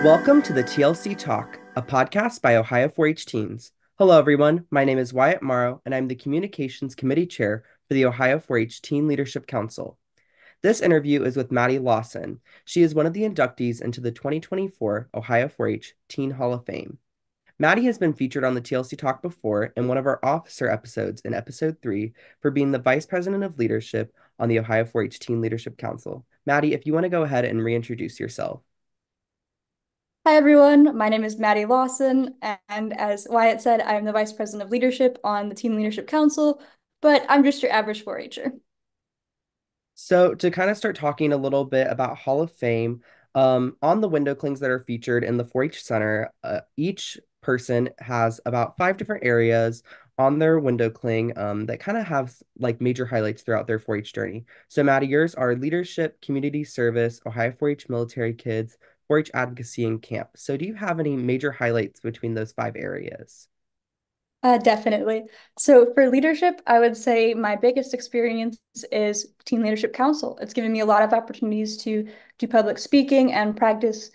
Welcome to the TLC Talk, a podcast by Ohio 4-H teens. Hello, everyone. My name is Wyatt Morrow, and I'm the Communications Committee Chair for the Ohio 4-H Teen Leadership Council. This interview is with Madi Lawson. She is one of the inductees into the 2024 Ohio 4-H Teen Hall of Fame. Madi has been featured on the TLC Talk before in one of our officer episodes in episode 3 for being the Vice President of Leadership on the Ohio 4-H Teen Leadership Council. Madi, if you want to go ahead and reintroduce yourself. Hi, everyone. My name is Madi Lawson, and as Wyatt said, I am the Vice President of Leadership on the Teen Leadership Council, but I'm just your average 4-H'er. So, to kind of start talking a little bit about Hall of Fame, on the window clings that are featured in the 4-H Center, each person has about 5 different areas on their window cling that kind of have like major highlights throughout their 4-H journey. So, Maddie, yours are leadership, community service, Ohio 4-H military kids, 4-H advocacy, and camp. So, do you have any major highlights between those 5 areas? Definitely. So for leadership, I would say my biggest experience is Teen Leadership Council. It's given me a lot of opportunities to do public speaking and practice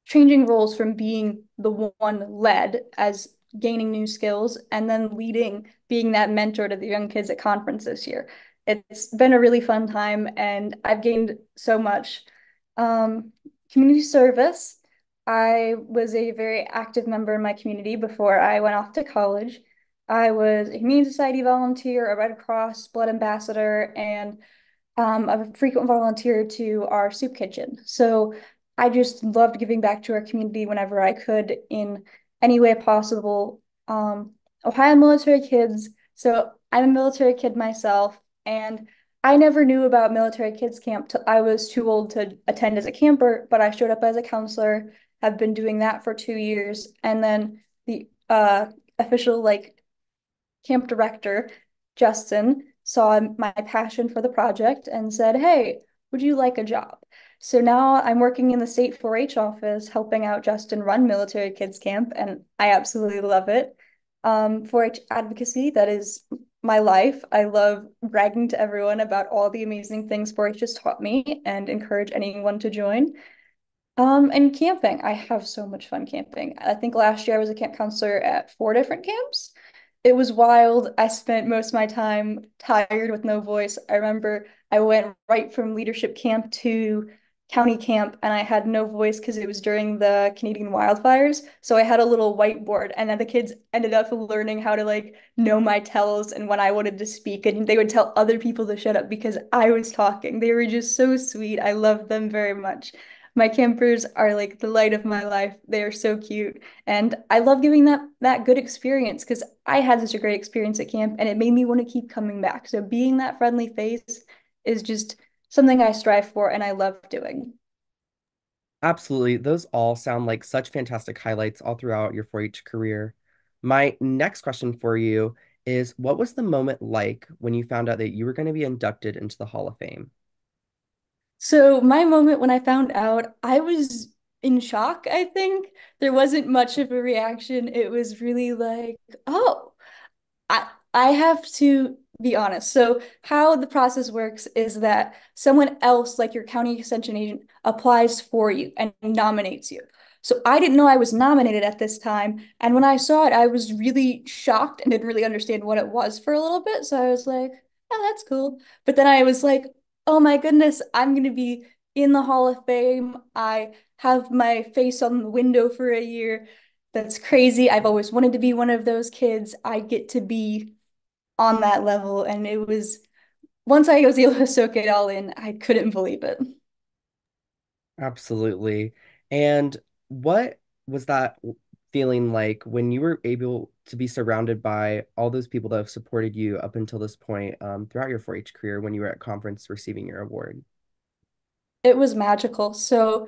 changing roles from being the one led as gaining new skills and then leading, being that mentor to the young kids at conference this year. It's been a really fun time and I've gained so much. Um, Community service. I was a very active member in my community before I went off to college. I was a Humane Society volunteer, a Red Cross blood ambassador, and a frequent volunteer to our soup kitchen. So I just loved giving back to our community whenever I could in any way possible. Ohio military kids. So I'm a military kid myself, and I never knew about military kids camp till I was too old to attend as a camper, but I showed up as a counselor, have been doing that for 2 years, and then the official camp director, Justin, saw my passion for the project and said, "Hey, would you like a job?" So now I'm working in the state 4-H office, helping out Justin run military kids camp, and I absolutely love it. 4-H advocacy, that is my life. I love bragging to everyone about all the amazing things 4-H has taught me and encourage anyone to join. And camping. I have so much fun camping. I think last year I was a camp counselor at 4 different camps. It was wild. I spent most of my time tired with no voice. I remember I went right from leadership camp to county camp and I had no voice because it was during the Canadian wildfires. So I had a little whiteboard and then the kids ended up learning how to know my tells and when I wanted to speak and they would tell other people to shut up because I was talking. They were just so sweet. I loved them very much. My campers are like the light of my life. They are so cute. And I love giving that good experience because I had such a great experience at camp and it made me want to keep coming back. So being that friendly face is just something I strive for and I love doing. Absolutely. Those all sound like such fantastic highlights all throughout your 4-H career. My next question for you is what was the moment like when you found out that you were going to be inducted into the Hall of Fame? So my moment when I found out, I was in shock, I think. There wasn't much of a reaction. It was really like, oh, I have to be honest. So how the process works is that someone else, like your county extension agent, applies for you and nominates you. So I didn't know I was nominated at this time. And when I saw it, I was really shocked and didn't really understand what it was for a little bit. So I was like, oh, that's cool. But then I was like, oh my goodness, I'm going to be in the Hall of Fame. I have my face on the window for a year. That's crazy. I've always wanted to be one of those kids. I get to be on that level. And it was, once I was able to soak it all in, I couldn't believe it. Absolutely. And what was that feeling like when you were able to be surrounded by all those people that have supported you up until this point throughout your 4-H career when you were at conference receiving your award? It was magical. So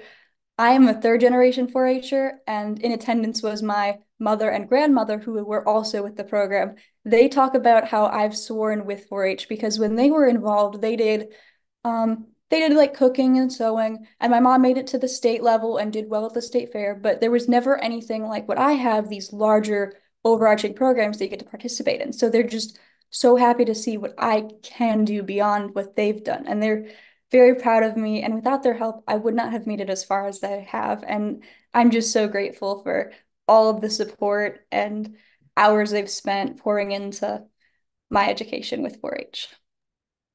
I am a third generation 4-H'er, and in attendance was my mother and grandmother who were also with the program. They talk about how I've sworn with 4-H because when they were involved, they did like cooking and sewing, and my mom made it to the state level and did well at the state fair, but there was never anything like what I have, these larger overarching programs that you get to participate in. So they're just so happy to see what I can do beyond what they've done. And they're very proud of me. And without their help, I would not have made it as far as I have. And I'm just so grateful for all of the support and hours they've spent pouring into my education with 4-H.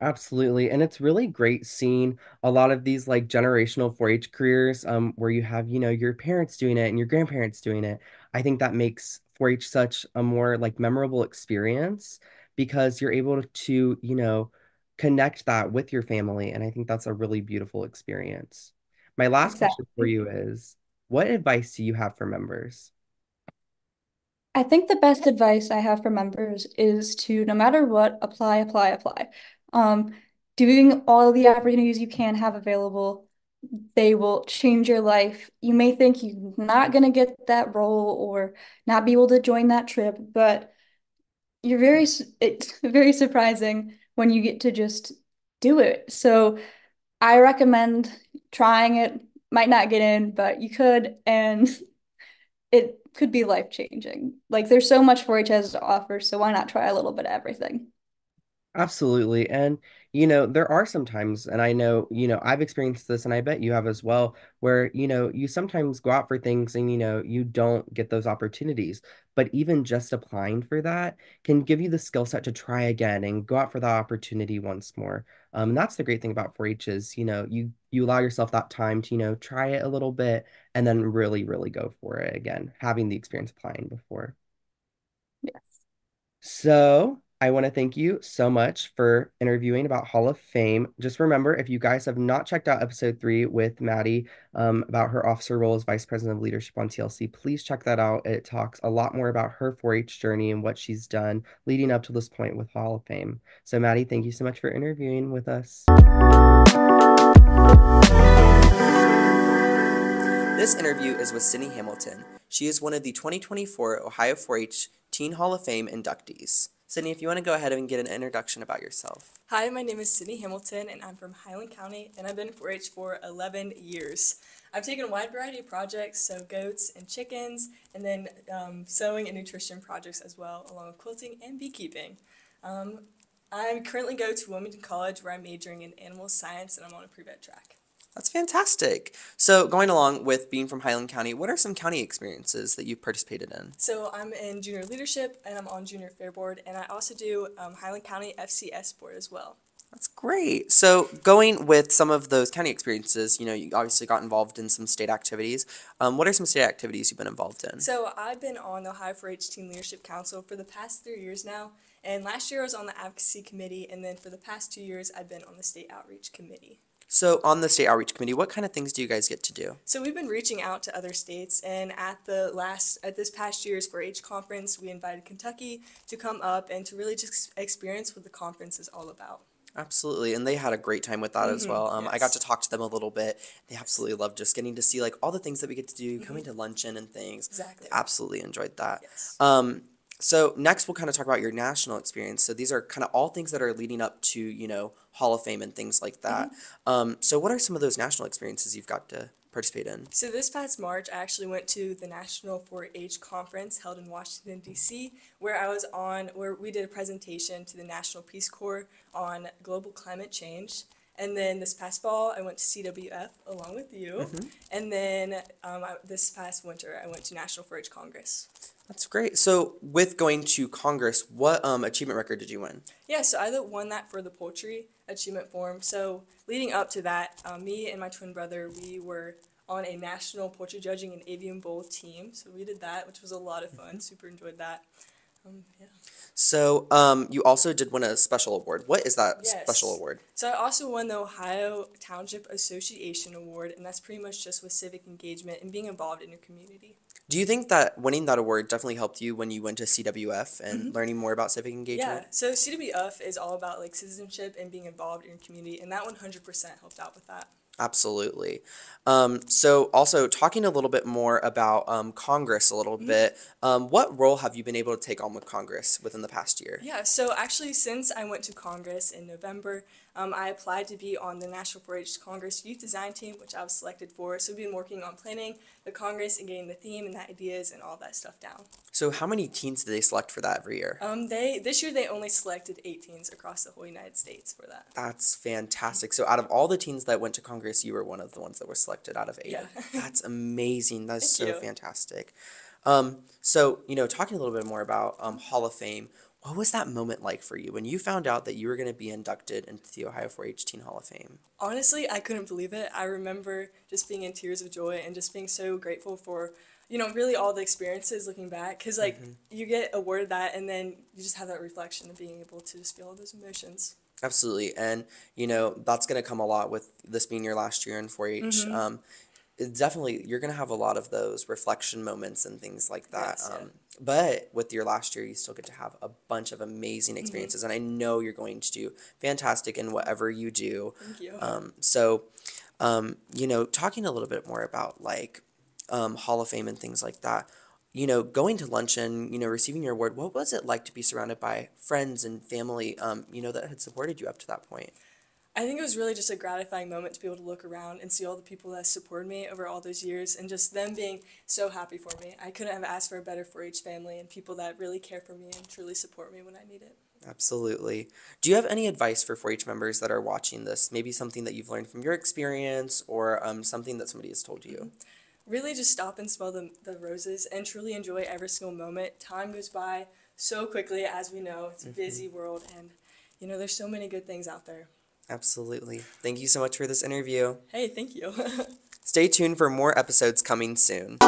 Absolutely. And it's really great seeing a lot of these like generational 4-H careers where you have, your parents doing it and your grandparents doing it. I think that makes 4-H such a more like memorable experience because you're able to, connect that with your family. And I think that's a really beautiful experience. My last question for Exactly. you is, what advice do you have for members? I think the best advice I have for members is to, no matter what, apply, apply, apply. Um, Doing all the opportunities you can have available, they will change your life. You may think you're not going to get that role or not be able to join that trip, but it's very surprising when you get to just do it. So I recommend trying it. Might not get in, but you could, and it could be life changing. Like there's so much 4-H has to offer, so why not try a little bit of everything? Absolutely. And, there are some times, and I know, I've experienced this and I bet you have as well, where, you sometimes go out for things and, you don't get those opportunities. But even just applying for that can give you the skill set to try again and go out for that opportunity once more. And that's the great thing about 4-H is, you allow yourself that time to, try it a little bit and then really, really go for it again, having the experience applying before. Yes. So I want to thank you so much for interviewing about Hall of Fame. Just remember, if you guys have not checked out episode 3 with Maddie about her officer role as Vice President of Leadership on TLC, please check that out. It talks a lot more about her 4-H journey and what she's done leading up to this point with Hall of Fame. So Maddie, thank you so much for interviewing with us. This interview is with Sydney Hamilton. She is one of the 2024 Ohio 4-H Teen Hall of Fame inductees. Sydney, if you want to go ahead and get an introduction about yourself. Hi, my name is Sydney Hamilton, and I'm from Highland County, and I've been in 4-H for 11 years. I've taken a wide variety of projects, so goats and chickens, and then sewing and nutrition projects as well, along with quilting and beekeeping. Um, I currently go to Wilmington College, where I'm majoring in animal science, and I'm on a pre-vet track. That's fantastic. So, going along with being from Highland County, what are some county experiences that you've participated in? So I'm in junior leadership, and I'm on junior fair board, and I also do Highland County FCS board as well. That's great. So, going with some of those county experiences, you obviously got involved in some state activities. What are some state activities you've been involved in? So I've been on the Ohio 4-H Teen Leadership Council for the past 3 years now, and last year I was on the advocacy committee, and then for the past 2 years I've been on the state outreach committee. So, on the state outreach committee, what kind of things do you guys get to do? So we've been reaching out to other states, and at this past year's 4-H conference, we invited Kentucky to come up and to really just experience what the conference is all about. Absolutely, and they had a great time with that as well. I got Yes. to talk to them a little bit. They absolutely loved just getting to see like all the things that we get to do, coming to luncheon and things. Exactly. They absolutely enjoyed that. Yes. So next we'll kind of talk about your national experience. So these are kind of all things that are leading up to, Hall of Fame and things like that. So what are some of those national experiences you've got to participate in? So this past March, I actually went to the National 4-H Conference held in Washington, D.C., where we did a presentation to the National Peace Corps on global climate change. And then this past fall, I went to CWF along with you. And then this past winter, I went to National 4-H Congress. That's great. So with going to Congress, what achievement record did you win? Yeah, so I won that for the poultry achievement form. So leading up to that, me and my twin brother, we were on a national poultry judging and avian bowl team. So we did that, which was a lot of fun. Super enjoyed that. Yeah. So you also did win a special award. What is that Yes. special award? So I also won the Ohio Township Association Award, and that's pretty much just with civic engagement and being involved in your community. Do you think that winning that award definitely helped you when you went to CWF and learning more about civic engagement? Yeah, so CWF is all about like citizenship and being involved in your community, and that 100% helped out with that. Absolutely. So also talking a little bit more about Congress a little bit, what role have you been able to take on with Congress within the past year? Yeah, so actually since I went to Congress in November, I applied to be on the National 4-H Congress Youth Design Team, which I was selected for. So we've been working on planning the Congress and getting the theme and the ideas and all that stuff down. So how many teens do they select for that every year? This year they only selected 8 teens across the whole United States for that. That's fantastic. So out of all the teens that went to Congress, you were one of the ones that were selected out of 8. Yeah. That's amazing. That's Thank so you. fantastic. So, talking a little bit more about Hall of Fame, what was that moment like for you when you found out that you were going to be inducted into the Ohio 4-H Teen Hall of Fame? Honestly, I couldn't believe it. I remember just being in tears of joy and just being so grateful for, really all the experiences looking back. Because, you get awarded that and then you just have that reflection of being able to just feel all those emotions. Absolutely. And, that's going to come a lot with this being your last year in 4-H. Definitely, you're going to have a lot of those reflection moments and things like that. Yes, yeah. But with your last year, you still get to have a bunch of amazing experiences. And I know you're going to do fantastic in whatever you do. Thank you. Talking a little bit more about Hall of Fame and things like that, going to luncheon, receiving your award, what was it like to be surrounded by friends and family, that had supported you up to that point? I think it was really just a gratifying moment to be able to look around and see all the people that supported me over all those years and just them being so happy for me. I couldn't have asked for a better 4-H family and people that really care for me and truly support me when I need it. Absolutely. Do you have any advice for 4-H members that are watching this? Maybe something that you've learned from your experience or something that somebody has told you? Really just stop and smell the roses and truly enjoy every single moment. Time goes by so quickly, as we know. It's a busy world and, there's so many good things out there. Absolutely. Thank you so much for this interview. Hey, thank you. Stay tuned for more episodes coming soon.